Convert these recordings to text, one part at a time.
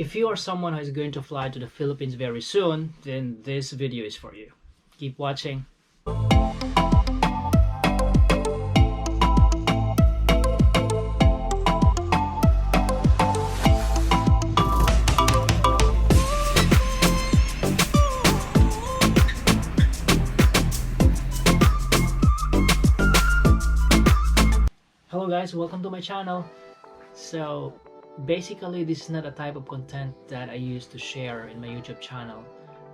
If you are someone who is going to fly to the Philippines very soon, then this video is for you. Keep watching. Hello guys, welcome to my channel. So basically this is not a type of content that I used to share in my YouTube channel,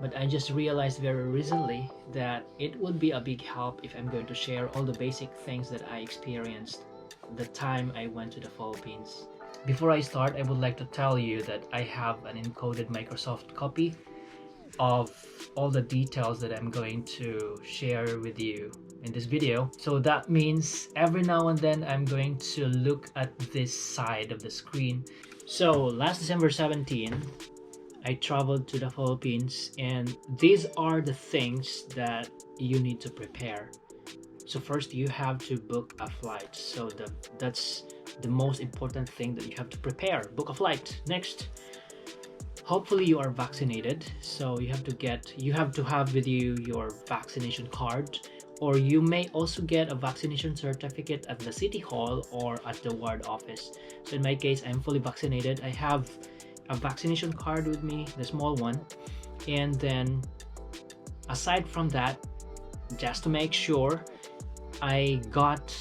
but I just realized very recently that it would be a big help if I'm going to share all the basic things that I experienced the time I went to the Philippines. Before I start, I would like to tell you that I have an encoded Microsoft copy of all the details that I'm going to share with you in this video. So that means every now and then I'm going to look at this side of the screen. So last December 17, I traveled to the Philippines, and these are the things that you need to prepare. So first, you have to book a flight. So that's the most important thing that you have to prepare. Book a flight. Next, hopefully you are vaccinated. So you have to have with you your vaccination card, or you may also get a vaccination certificate at the city hall or at the ward office. So in my case, I'm fully vaccinated. I have a vaccination card with me, the small one. And then aside from that, just to make sure, I got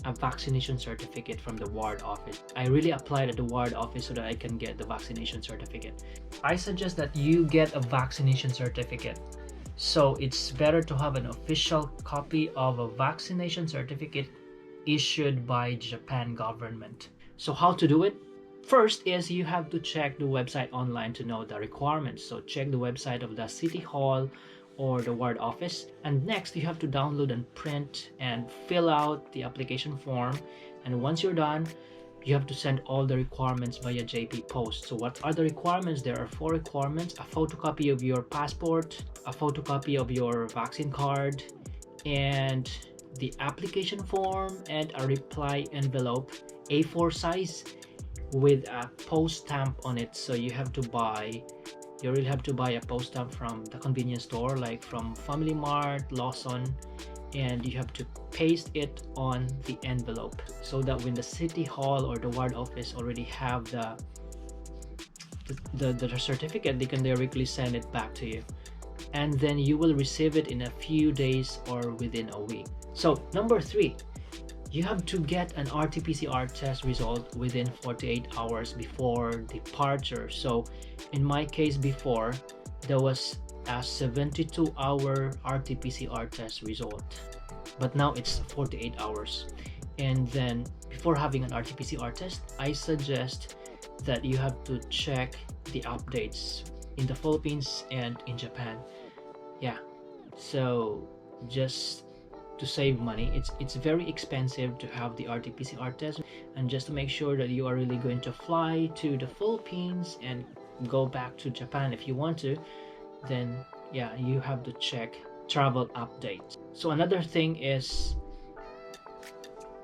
a vaccination certificate from the ward office. I really applied at the ward office so that I can get the vaccination certificate. I suggest that you get a vaccination certificate. So it's better to have an official copy of a vaccination certificate issued by Japan government. So how to do it? First is you have to check the website online to know the requirements. So check the website of the city hall or the ward office. And next, you have to download and print and fill out the application form. And once you're done, you have to send all the requirements via JP Post. So what are the requirements? There are 4 requirements: a photocopy of your passport, a photocopy of your vaccine card, and the application form, and a reply envelope, A4 size, with a post stamp on it. So you really have to buy a post stamp from the convenience store, like from Family Mart, Lawson, and you have to paste it on the envelope so that when the city hall or the ward office already have the certificate, they can directly send it back to you, and then you will receive it in a few days or within a week. So number 3, you have to get an RT-PCR test result within 48 hours before departure. So in my case, before, there was a 72-hour RT-PCR test result, but now it's 48 hours. And then before having an RT-PCR test, I suggest that you have to check the updates in the Philippines and in Japan. Yeah, so just to save money, it's very expensive to have the RT-PCR test, and just to make sure that you are really going to fly to the Philippines and go back to Japan if you want to, then yeah, you have to check travel updates. So another thing is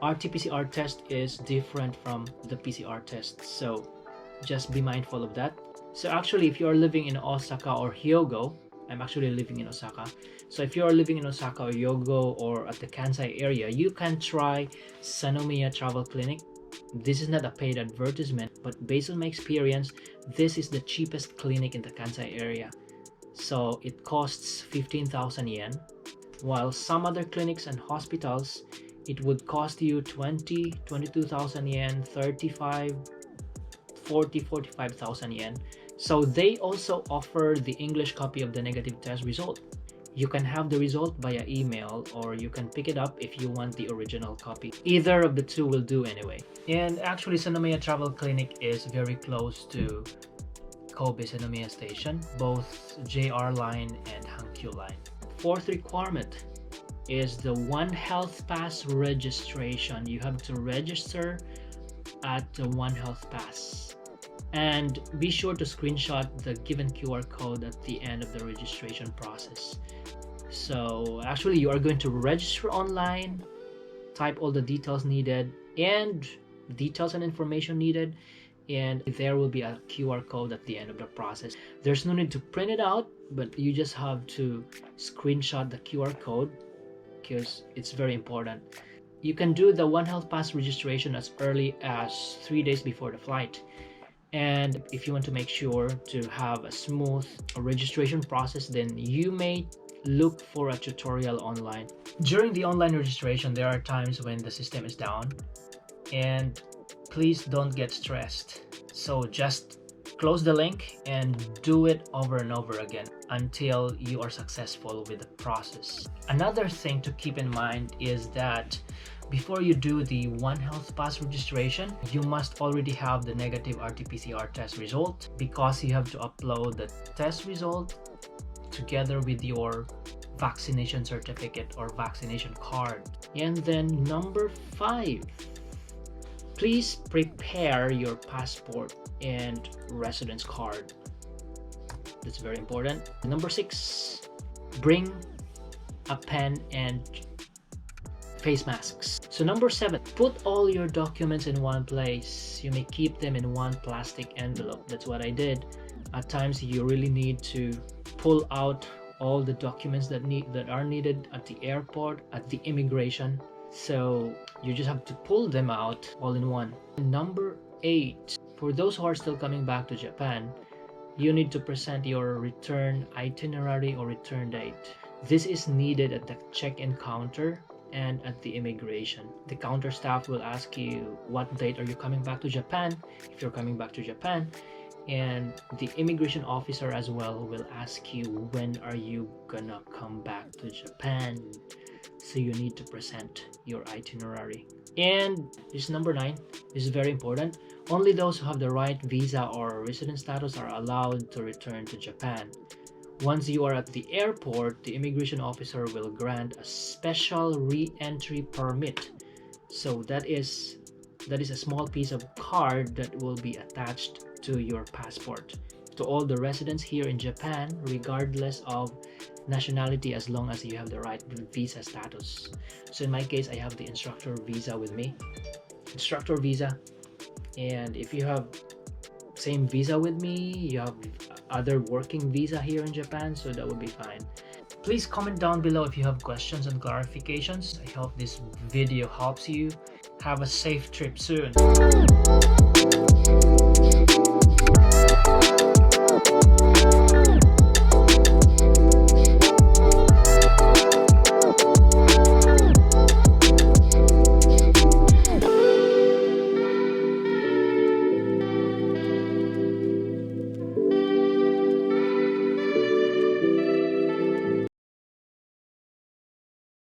RT-PCR test is different from the PCR test, so just be mindful of that. So actually, if you are living in Osaka or Hyogo, I'm actually living in Osaka. So if you are living in Osaka or Hyogo or at the Kansai area, you can try Sanomiya Travel Clinic. This is not a paid advertisement, but based on my experience, this is the cheapest clinic in the Kansai area. So it costs 15,000 yen, while some other clinics and hospitals, it would cost you 22,000 yen, 35, 40, 45,000 yen. So they also offer the English copy of the negative test result. You can have the result via email, or you can pick it up if you want the original copy. Either of the two will do anyway. And actually, Sanomiya Travel Clinic is very close to Kobe Sanomiya Station, both JR line and Hankyu line. 4th requirement is the One Health Pass registration. You have to register at the One Health Pass, and be sure to screenshot the given QR code at the end of the registration process. So actually, you are going to register online, type all the details needed and information needed, and there will be a QR code at the end of the process. There's no need to print it out, but you just have to screenshot the QR code because it's very important. You can do the One Health Pass registration as early as 3 days before the flight. And if you want to make sure to have a smooth registration process, then you may look for a tutorial online. During the online registration, there are times when the system is down, and please don't get stressed. So just close the link and do it over and over again until you are successful with the process. Another thing to keep in mind is that before you do the One Health Pass registration, you must already have the negative RT-PCR test result, because you have to upload the test result together with your vaccination certificate or vaccination card. And then number 5, please prepare your passport and residence card. That's very important. Number 6, bring a pen and face masks. So number 7, put all your documents in one place. You may keep them in one plastic envelope. That's what I did. At times you really need to pull out all the documents that are needed at the airport, at the immigration. So you just have to pull them out all in one. Number 8, for those who are still coming back to Japan, you need to present your return itinerary or return date. This is needed at the check-in counter and at the immigration. The counter staff will ask you what date are you coming back to Japan, if you're coming back to Japan, and the immigration officer as well will ask you when are you gonna come back to Japan. So you need to present your itinerary. And this number 9 is very important. Only those who have the right visa or resident status are allowed to return to Japan. Once you are at the airport, the immigration officer will grant a special re-entry permit. So that is a small piece of card that will be attached to your passport. To all the residents here in Japan, regardless of nationality, as long as you have the right visa status. So in my case, I have the instructor visa with me. Instructor visa. And if you have same visa with me, you have other working visa here in Japan, so that would be fine. Please comment down below if you have questions and clarifications. I hope this video helps you. Have a safe trip soon.